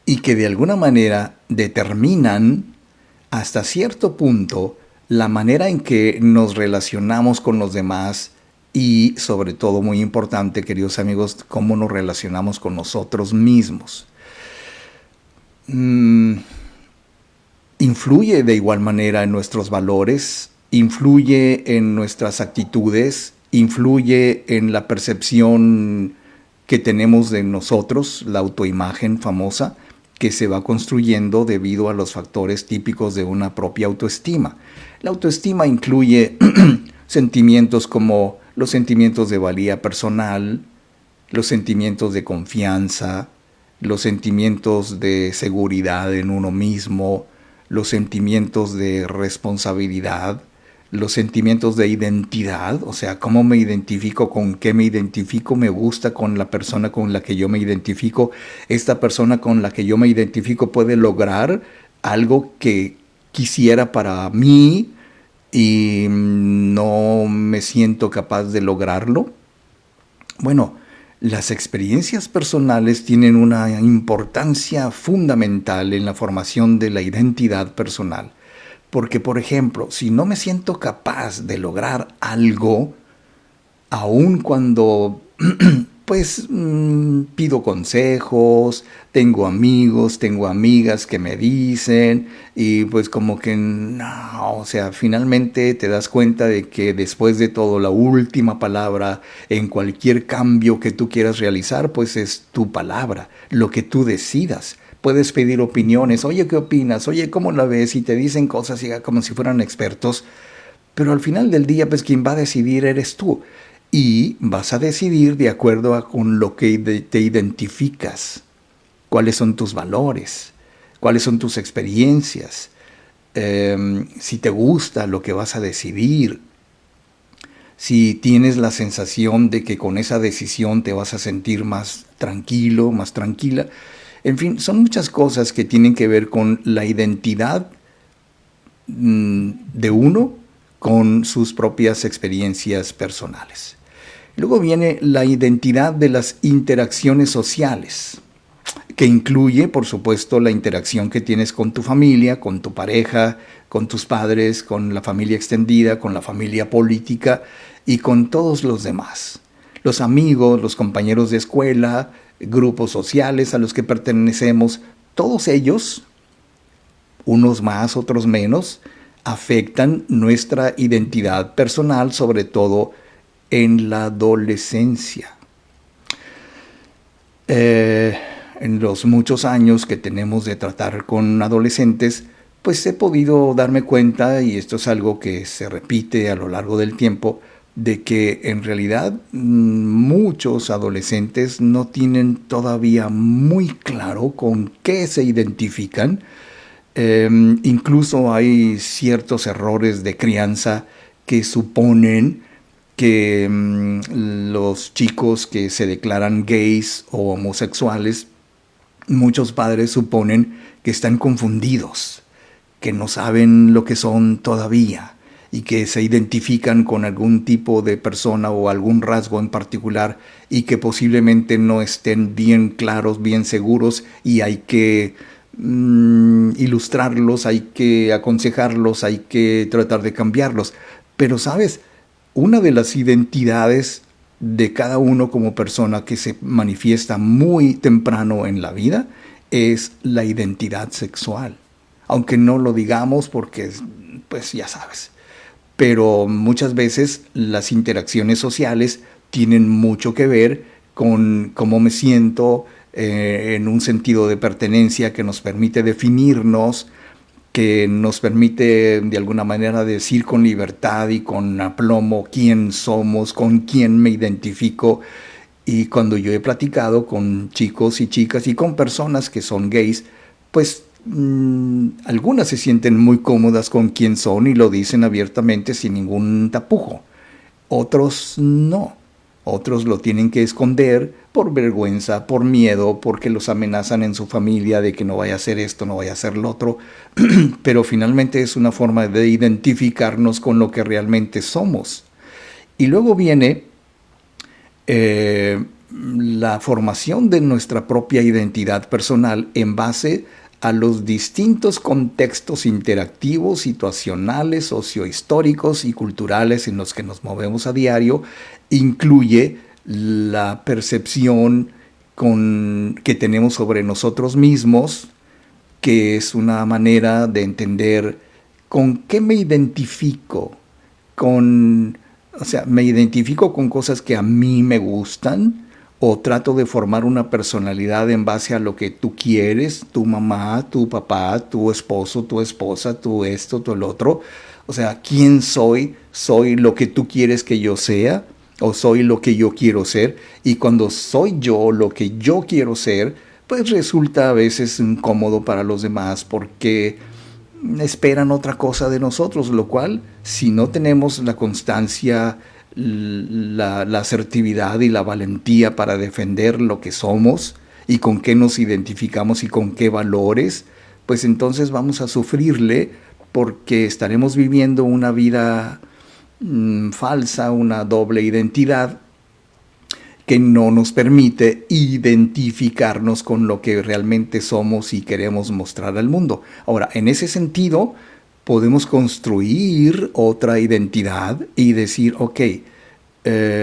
y que de alguna manera determinan hasta cierto punto la manera en que nos relacionamos con los demás y, sobre todo, muy importante, queridos amigos, cómo nos relacionamos con nosotros mismos. Influye de igual manera en nuestros valores, influye en nuestras actitudes, influye en la percepción que tenemos de nosotros, la autoimagen famosa, que se va construyendo debido a los factores típicos de una propia autoestima. La autoestima incluye sentimientos como los sentimientos de valía personal, los sentimientos de confianza, los sentimientos de seguridad en uno mismo, los sentimientos de responsabilidad, los sentimientos de identidad, o sea, cómo me identifico, con qué me identifico, me gusta con la persona con la que yo me identifico, esta persona con la que yo me identifico puede lograr algo que quisiera para mí y no me siento capaz de lograrlo. Bueno, las experiencias personales tienen una importancia fundamental en la formación de la identidad personal. Porque, por ejemplo, si no me siento capaz de lograr algo, aun cuando pido consejos, tengo amigos, tengo amigas que me dicen, y pues como que no, o sea, finalmente te das cuenta de que después de todo la última palabra en cualquier cambio que tú quieras realizar, pues es tu palabra, lo que tú decidas. Puedes pedir opiniones, oye, ¿qué opinas? Oye, ¿cómo la ves? Y te dicen cosas como si fueran expertos, pero al final del día, pues quien va a decidir eres tú. Y vas a decidir de acuerdo con lo que te identificas, cuáles son tus valores, cuáles son tus experiencias, si te gusta lo que vas a decidir, si tienes la sensación de que con esa decisión te vas a sentir más tranquilo, más tranquila. En fin, son muchas cosas que tienen que ver con la identidad de uno con sus propias experiencias personales. Luego viene la identidad de las interacciones sociales, que incluye, por supuesto, la interacción que tienes con tu familia, con tu pareja, con tus padres, con la familia extendida, con la familia política y con todos los demás. Los amigos, los compañeros de escuela, grupos sociales a los que pertenecemos, todos ellos, unos más, otros menos, afectan nuestra identidad personal, sobre todo en la adolescencia. En los muchos años que tenemos de tratar con adolescentes, pues he podido darme cuenta, y esto es algo que se repite a lo largo del tiempo, de que en realidad muchos adolescentes no tienen todavía muy claro con qué se identifican. Incluso hay ciertos errores de crianza que suponen que los chicos que se declaran gays o homosexuales, muchos padres suponen que están confundidos, que no saben lo que son todavía y que se identifican con algún tipo de persona o algún rasgo en particular y que posiblemente no estén bien claros, bien seguros, y hay que ilustrarlos, hay que aconsejarlos, hay que tratar de cambiarlos. Pero, ¿sabes? Una de las identidades de cada uno como persona que se manifiesta muy temprano en la vida es la identidad sexual. Aunque no lo digamos porque, pues ya sabes. Pero muchas veces las interacciones sociales tienen mucho que ver con cómo me siento en un sentido de pertenencia que nos permite definirnos, que nos permite de alguna manera decir con libertad y con aplomo quién somos, con quién me identifico. Y cuando yo he platicado con chicos y chicas y con personas que son gays, pues algunas se sienten muy cómodas con quién son y lo dicen abiertamente sin ningún tapujo. Otros no. Otros lo tienen que esconder por vergüenza, por miedo, porque los amenazan en su familia de que no vaya a hacer esto, no vaya a hacer lo otro. Pero finalmente es una forma de identificarnos con lo que realmente somos. Y luego viene la formación de nuestra propia identidad personal en base a los distintos contextos interactivos, situacionales, sociohistóricos y culturales en los que nos movemos a diario. Incluye la percepción que tenemos sobre nosotros mismos, que es una manera de entender con qué me identifico, me identifico con cosas que a mí me gustan, o trato de formar una personalidad en base a lo que tú quieres, tu mamá, tu papá, tu esposo, tu esposa, tú esto, tú el otro. O sea, ¿quién soy? ¿Soy lo que tú quieres que yo sea? o soy lo que yo quiero ser, y cuando soy yo lo que yo quiero ser, pues resulta a veces incómodo para los demás porque esperan otra cosa de nosotros, lo cual, si no tenemos la constancia, la asertividad y la valentía para defender lo que somos y con qué nos identificamos y con qué valores, pues entonces vamos a sufrirle porque estaremos viviendo una vida falsa, una doble identidad que no nos permite identificarnos con lo que realmente somos y queremos mostrar al mundo. Ahora, en ese sentido, podemos construir otra identidad y decir, ok,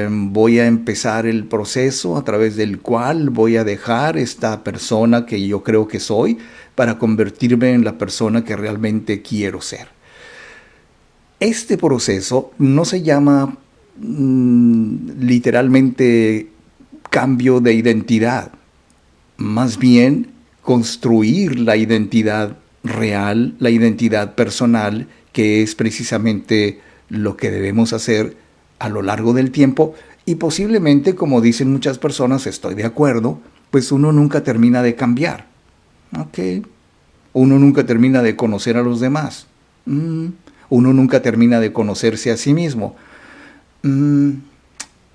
voy a empezar el proceso a través del cual voy a dejar esta persona que yo creo que soy para convertirme en la persona que realmente quiero ser. Este proceso no se llama literalmente cambio de identidad, más bien construir la identidad real, la identidad personal, que es precisamente lo que debemos hacer a lo largo del tiempo. Y posiblemente, como dicen muchas personas, estoy de acuerdo, pues uno nunca termina de cambiar. ¿Ok? Uno nunca termina de conocer a los demás. Uno nunca termina de conocerse a sí mismo.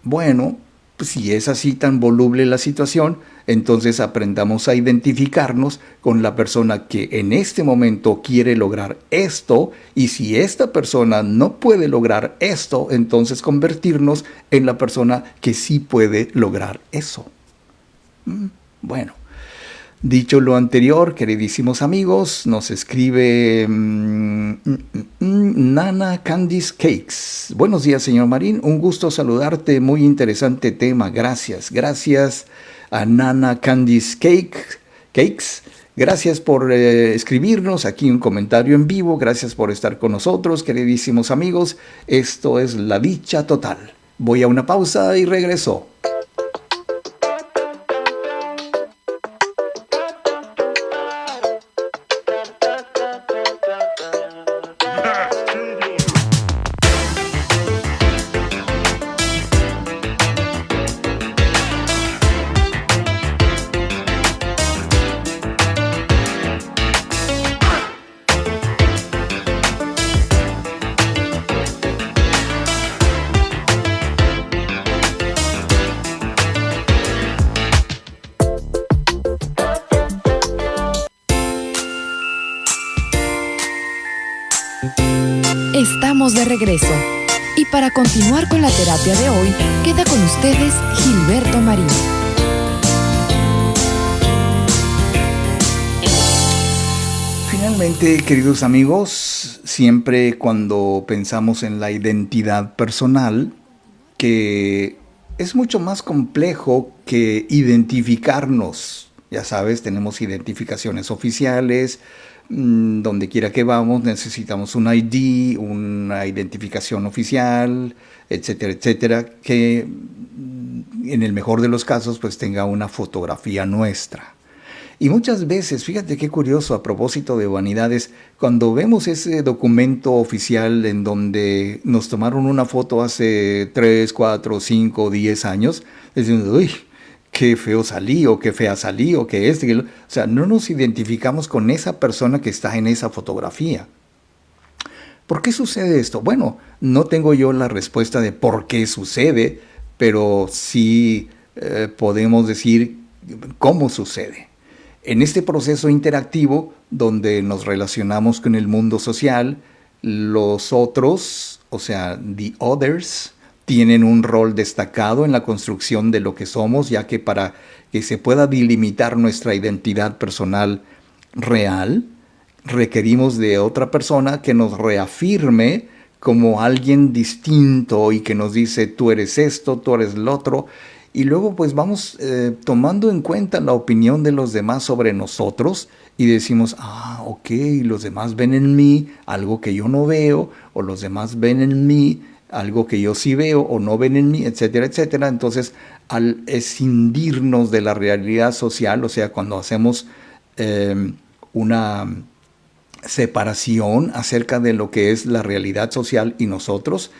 Bueno, pues si es así tan voluble la situación, entonces aprendamos a identificarnos con la persona que en este momento quiere lograr esto, y si esta persona no puede lograr esto, entonces convertirnos en la persona que sí puede lograr eso. Bueno, dicho lo anterior, queridísimos amigos, nos escribe Nana Candice Cakes. Buenos días, señor Marín. Un gusto saludarte. Muy interesante tema. Gracias. Gracias a Nana Candice Cakes. Gracias por escribirnos aquí un comentario en vivo. Gracias por estar con nosotros, queridísimos amigos. Esto es La Dicha Total. Voy a una pausa y regreso. Estamos de regreso. Y para continuar con la terapia de hoy, queda con ustedes Gilberto Marín. Finalmente, queridos amigos, siempre cuando pensamos en la identidad personal, que es mucho más complejo que identificarnos. Ya sabes, tenemos identificaciones oficiales. Donde quiera que vamos necesitamos un ID, una identificación oficial, etcétera, etcétera, que en el mejor de los casos pues tenga una fotografía nuestra. Y muchas veces, fíjate qué curioso, a propósito de vanidades, cuando vemos ese documento oficial en donde nos tomaron una foto hace 3, 4, 5, 10 años, decimos, uy, qué feo salí, o qué fea salí, o qué que o sea, no nos identificamos con esa persona que está en esa fotografía. ¿Por qué sucede esto? Bueno, no tengo yo la respuesta de por qué sucede, pero sí podemos decir cómo sucede. En este proceso interactivo, donde nos relacionamos con el mundo social, los otros, o sea, the others, tienen un rol destacado en la construcción de lo que somos, ya que para que se pueda delimitar nuestra identidad personal real, requerimos de otra persona que nos reafirme como alguien distinto y que nos dice, tú eres esto, tú eres lo otro. Y luego pues vamos tomando en cuenta la opinión de los demás sobre nosotros y decimos, ok, los demás ven en mí algo que yo no veo, o los demás ven en mí algo que yo sí veo o no ven en mí, etcétera, etcétera. Entonces, al escindirnos de la realidad social, o sea, cuando hacemos una separación acerca de lo que es la realidad social y nosotros,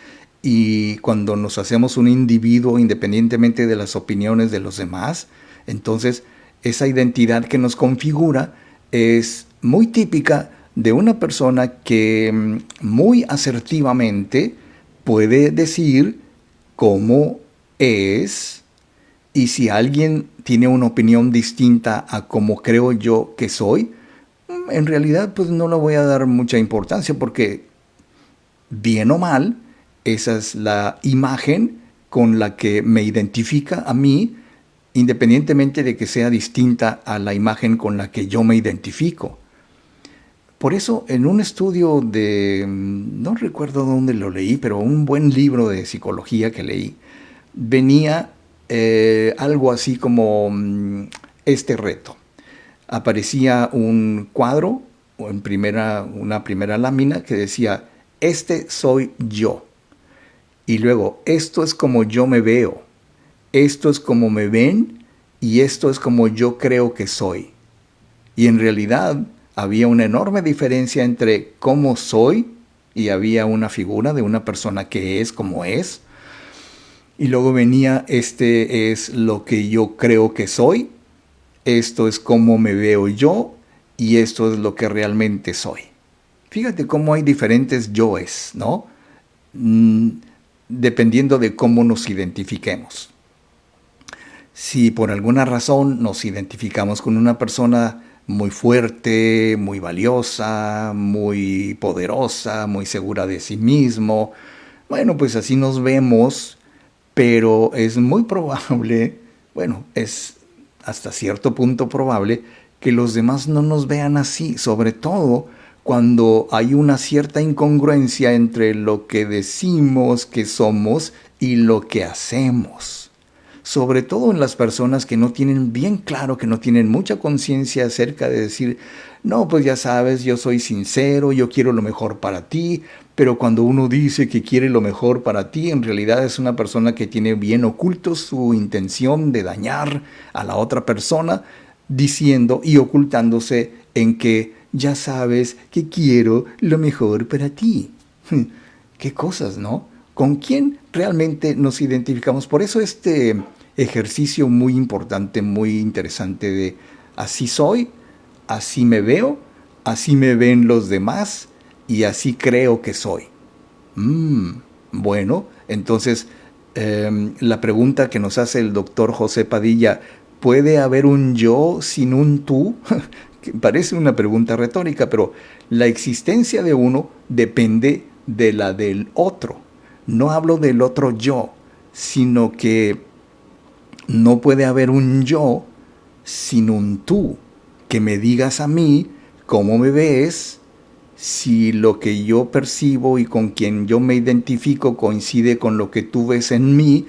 Y cuando nos hacemos un individuo independientemente de las opiniones de los demás, entonces esa identidad que nos configura es muy típica de una persona que muy asertivamente puede decir cómo es, y si alguien tiene una opinión distinta a como creo yo que soy, en realidad pues no le voy a dar mucha importancia, porque bien o mal, esa es la imagen con la que me identifica a mí, independientemente de que sea distinta a la imagen con la que yo me identifico. Por eso, en un estudio no recuerdo dónde lo leí, pero un buen libro de psicología que leí, venía algo así como este reto. Aparecía un cuadro, o una primera lámina que decía, este soy yo. Y luego, esto es como yo me veo, esto es como me ven, y esto es como yo creo que soy. Y en realidad había una enorme diferencia entre cómo soy, y había una figura de una persona que es como es, y luego venía, este es lo que yo creo que soy, esto es cómo me veo yo, y esto es lo que realmente soy. Fíjate cómo hay diferentes yoes, ¿no? Dependiendo de cómo nos identifiquemos. Si por alguna razón nos identificamos con una persona muy fuerte, muy valiosa, muy poderosa, muy segura de sí mismo, bueno, pues así nos vemos, pero es muy probable, bueno, es hasta cierto punto probable que los demás no nos vean así, sobre todo cuando hay una cierta incongruencia entre lo que decimos que somos y lo que hacemos. Sobre todo en las personas que no tienen bien claro, que no tienen mucha conciencia acerca de decir, no, pues ya sabes, yo soy sincero, yo quiero lo mejor para ti, pero cuando uno dice que quiere lo mejor para ti, en realidad es una persona que tiene bien oculto su intención de dañar a la otra persona, diciendo y ocultándose en que ya sabes que quiero lo mejor para ti. Qué cosas, ¿no? ¿Con quién realmente nos identificamos? Por eso este ejercicio muy importante, muy interesante de así soy, así me veo, así me ven los demás y así creo que soy. Bueno, entonces la pregunta que nos hace el doctor José Padilla, ¿puede haber un yo sin un tú? Que parece una pregunta retórica, pero la existencia de uno depende de la del otro. No hablo del otro yo, sino que no puede haber un yo sin un tú. Que me digas a mí cómo me ves, si lo que yo percibo y con quien yo me identifico coincide con lo que tú ves en mí,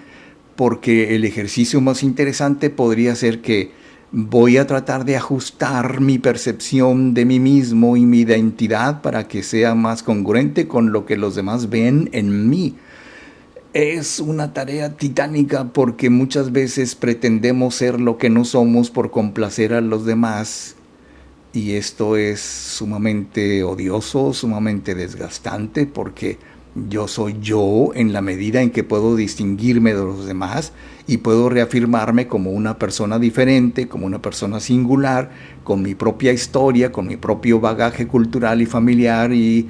porque el ejercicio más interesante podría ser que voy a tratar de ajustar mi percepción de mí mismo y mi identidad para que sea más congruente con lo que los demás ven en mí. Es una tarea titánica porque muchas veces pretendemos ser lo que no somos por complacer a los demás, y esto es sumamente odioso, sumamente desgastante, porque yo soy yo en la medida en que puedo distinguirme de los demás y puedo reafirmarme como una persona diferente, como una persona singular, con mi propia historia, con mi propio bagaje cultural y familiar y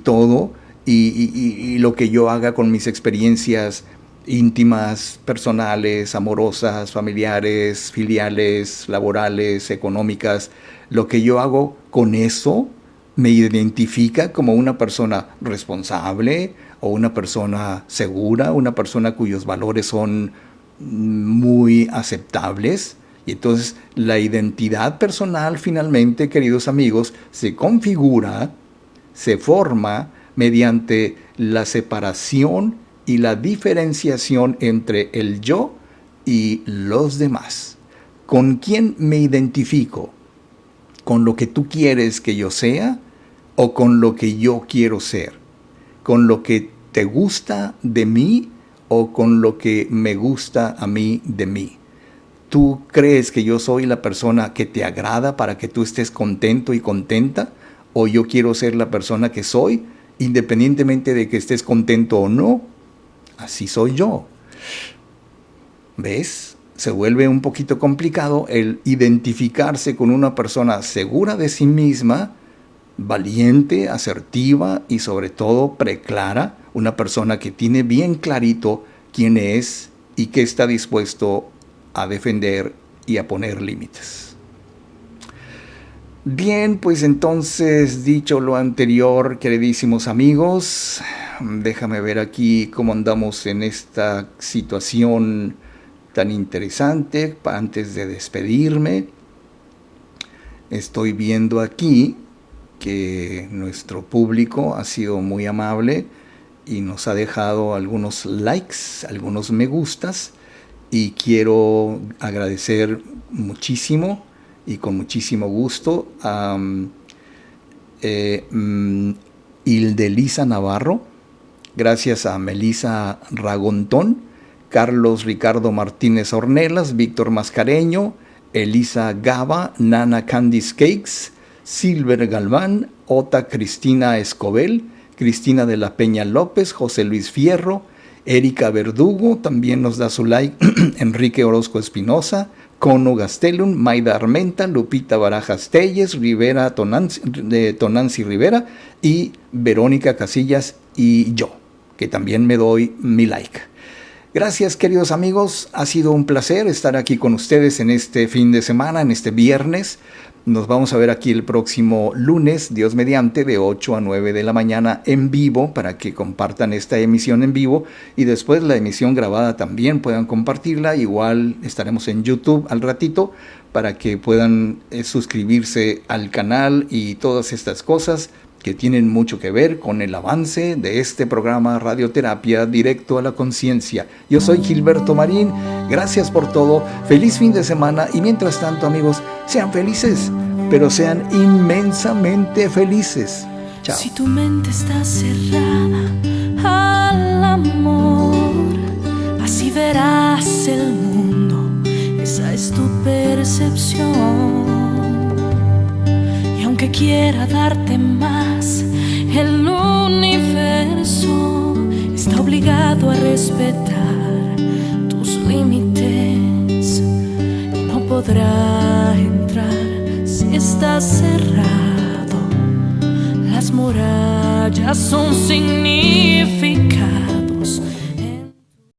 todo, y lo que yo haga con mis experiencias íntimas, personales, amorosas, familiares, filiales, laborales, económicas, lo que yo hago con eso me identifica como una persona responsable o una persona segura, una persona cuyos valores son muy aceptables. Y entonces la identidad personal finalmente, queridos amigos, se configura, se forma mediante la separación y la diferenciación entre el yo y los demás. ¿Con quién me identifico? ¿Con lo que tú quieres que yo sea o con lo que yo quiero ser? ¿Con lo que te gusta de mí o con lo que me gusta a mí de mí? ¿Tú crees que yo soy la persona que te agrada para que tú estés contento y contenta? ¿O yo quiero ser la persona que soy, independientemente de que estés contento o no? así soy yo. ¿Ves? Se vuelve un poquito complicado el identificarse con una persona segura de sí misma, valiente, asertiva y sobre todo preclara, una persona que tiene bien clarito quién es y que está dispuesto a defender y a poner límites. Bien, pues entonces, dicho lo anterior, queridísimos amigos, déjame ver aquí cómo andamos en esta situación tan interesante antes de despedirme. Estoy viendo aquí que nuestro público ha sido muy amable y nos ha dejado algunos likes, algunos me gustas, y quiero agradecer muchísimo y con muchísimo gusto a Hildelisa Navarro, gracias a Melisa Ragontón, Carlos Ricardo Martínez Ornelas, Víctor Mascareño, Elisa Gaba, Nana Candice Cakes, Silver Galván, Ota Cristina Escobel, Cristina de la Peña López, José Luis Fierro, Erika Verdugo, también nos da su like, Enrique Orozco Espinosa, Cono Gastelum, Maida Armenta, Lupita Barajas Telles, Rivera Tonancy Rivera y Verónica Casillas y yo, que también me doy mi like. Gracias, queridos amigos, ha sido un placer estar aquí con ustedes en este fin de semana, en este viernes. Nos vamos a ver aquí el próximo lunes, Dios mediante, de 8 a 9 de la mañana en vivo, para que compartan esta emisión en vivo y después la emisión grabada también puedan compartirla. Igual estaremos en YouTube al ratito para que puedan suscribirse al canal y todas estas cosas que tienen mucho que ver con el avance de este programa Radioterapia Directo a la Conciencia. Yo soy Gilberto Marín, gracias por todo, feliz fin de semana y mientras tanto, amigos, sean felices, pero sean inmensamente felices. Chao. Si tu mente está cerrada al amor, así verás el mundo, esa es tu percepción. Y aunque quiera darte más, el universo está obligado a respetar tus límites y no podrá entrar si estás cerrado. Las murallas son significados